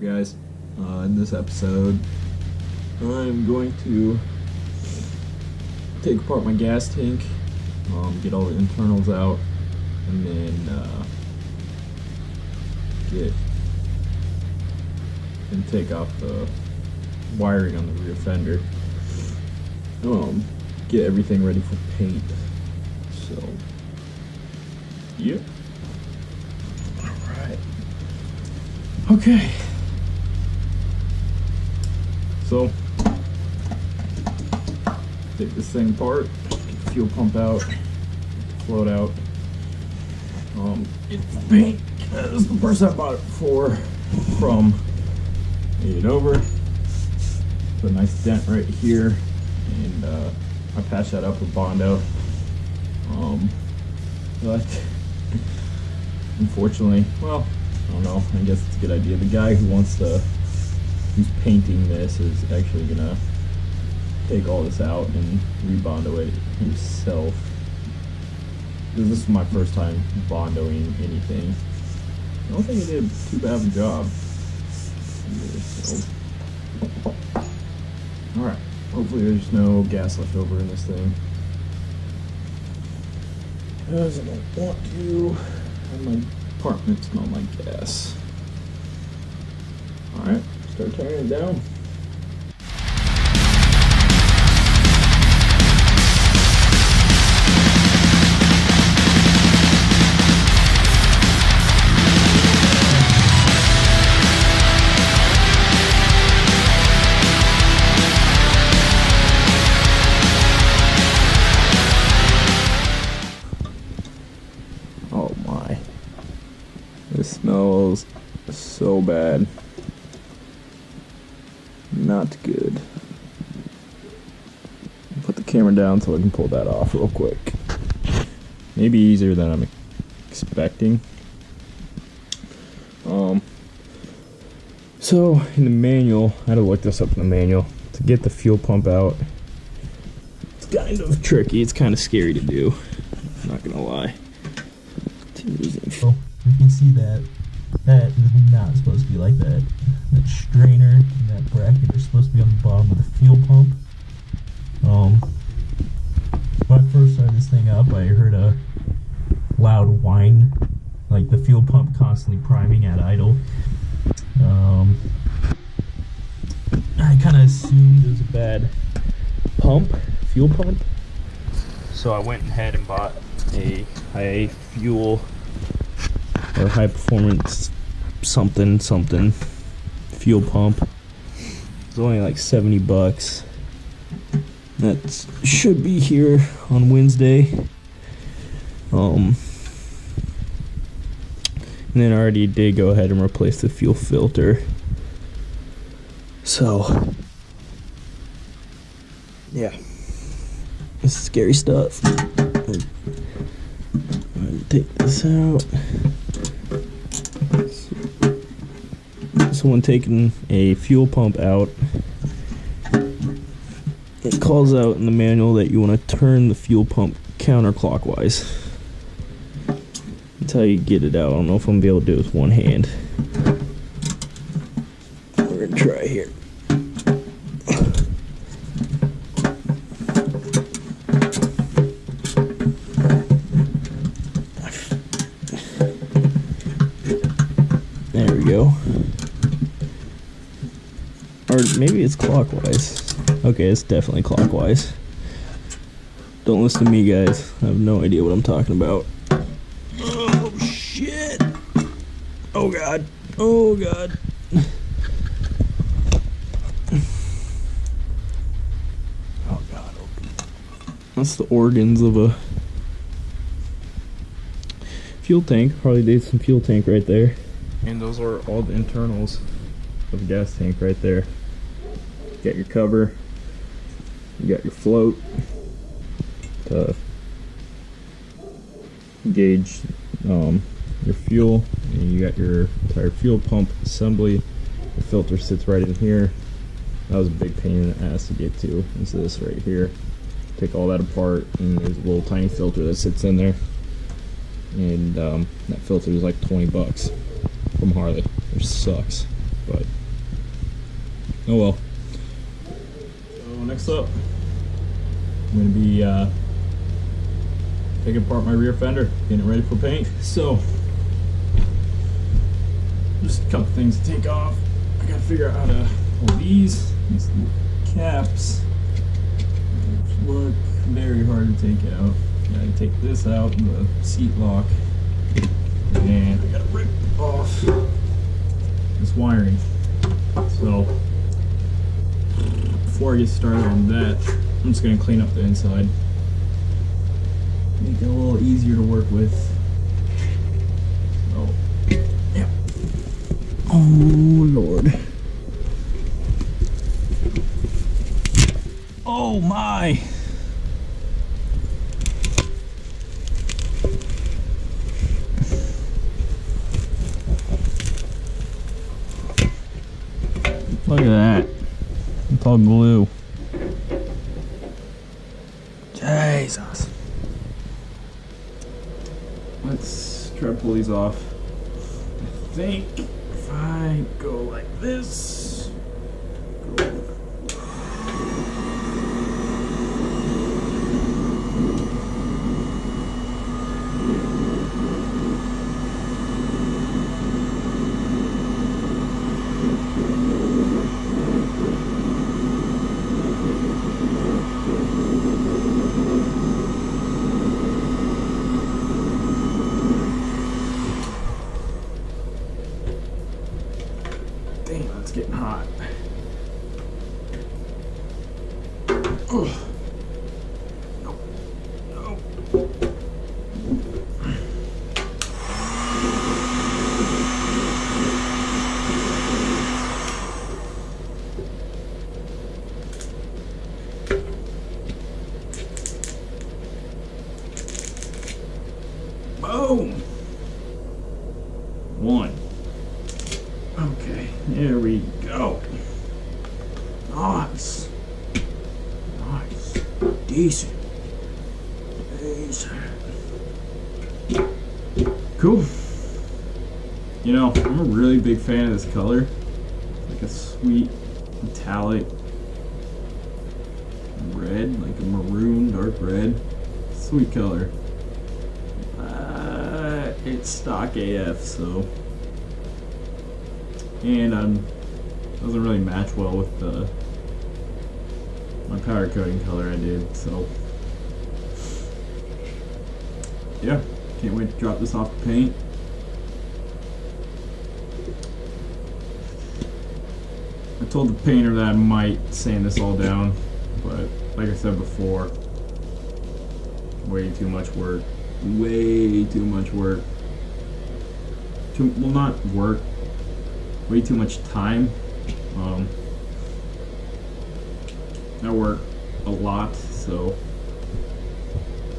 Guys, in this episode I'm going to take apart my gas tank, get all the internals out, and then take off the wiring on the rear fender, get everything ready for paint. So yeah, alright, okay. So, take this thing apart, get the fuel pump out, get the float out, get the paint, as the person I bought it from made it over. Put a nice dent right here, and I patched that up with Bondo. But unfortunately, well, I don't know, I guess it's a good idea. The guy who's painting this is actually gonna take all this out and re-bondo it himself, because this is my first time bondoing anything. I don't think I did too bad of a job. So, alright, hopefully there's no gas left over in this thing, because I don't want to have my apartment smell like gas. Alright, start tearing it down. Oh my. This smells so bad. Not good. Put the camera down so I can pull that off real quick. Maybe easier than I'm expecting. So in the manual, I had to look this up in the manual to get the fuel pump out. It's kind of tricky. It's kind of scary to do. I'm not gonna lie. So you can see that is not supposed to be like that. That strainer and that bracket are supposed to be on the bottom of the fuel pump. When I first started this thing up, I heard a loud whine, like the fuel pump constantly priming at idle. I kind of assumed it was a bad fuel pump. So I went ahead and bought a high performance something fuel pump. It's only like $70. That should be here on Wednesday. And then I already did go ahead and replace the fuel filter. So yeah, this is scary stuff. I'm gonna take this out. So when taking a fuel pump out, it calls out in the manual that you want to turn the fuel pump counterclockwise. That's how you get it out. I don't know if I'm gonna be able to do it with one hand. We're gonna try here. There we go. Or maybe it's clockwise. Okay, it's definitely clockwise. Don't listen to me, guys. I have no idea what I'm talking about. Oh, shit. Oh, God. Oh, God. Oh, God. That's the organs of a fuel tank. Probably did some fuel tank right there. And those are all the internals of a gas tank right there. You got your cover, you got your float to gauge your fuel, and you got your entire fuel pump assembly. The filter sits right in here. That was a big pain in the ass to get to. It's this right here. Take all that apart, and there's a little tiny filter that sits in there. And that filter is like $20 from Harley, which sucks. But oh well. So next up, I'm gonna be taking apart my rear fender, getting it ready for paint. So just a couple things to take off. I gotta figure out how to hold these little caps, which look very hard to take out. Gotta take this out, the seat lock, and I gotta rip off this wiring. So before I get started on that, I'm just gonna clean up the inside, make it a little easier to work with. So, yeah. Oh Lord. Oh my. Look at that. It's all glue. Jesus. Let's try to pull these off. I think if I go like this, go. Damn, it's getting hot. Ugh. Nope. Nope. Boom. One. Okay, there we go. Nice. Nice. Decent. Decent. Cool. You know, I'm a really big fan of this color. Like a sweet metallic red, like a maroon, dark red. Sweet color. It's stock AF, so. And doesn't really match well with the my powder coating color I did, so yeah, can't wait to drop this off the paint. I told the painter that I might sand this all down, but like I said before, way too much work. Way too much work. Well, not work. Way too much time. I work a lot, so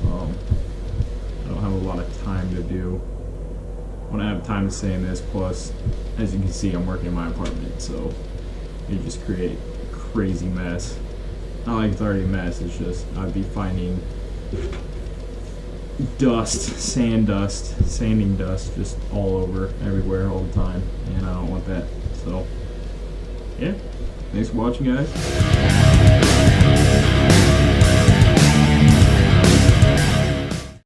I don't have a lot of time to do. When I have time to sand this, plus, as you can see, I'm working in my apartment, so you just create a crazy mess. Not like it's already a mess, it's just I'd be finding dust, sanding dust just all over, everywhere, all the time, and I don't want that. So, yeah, thanks for watching, guys.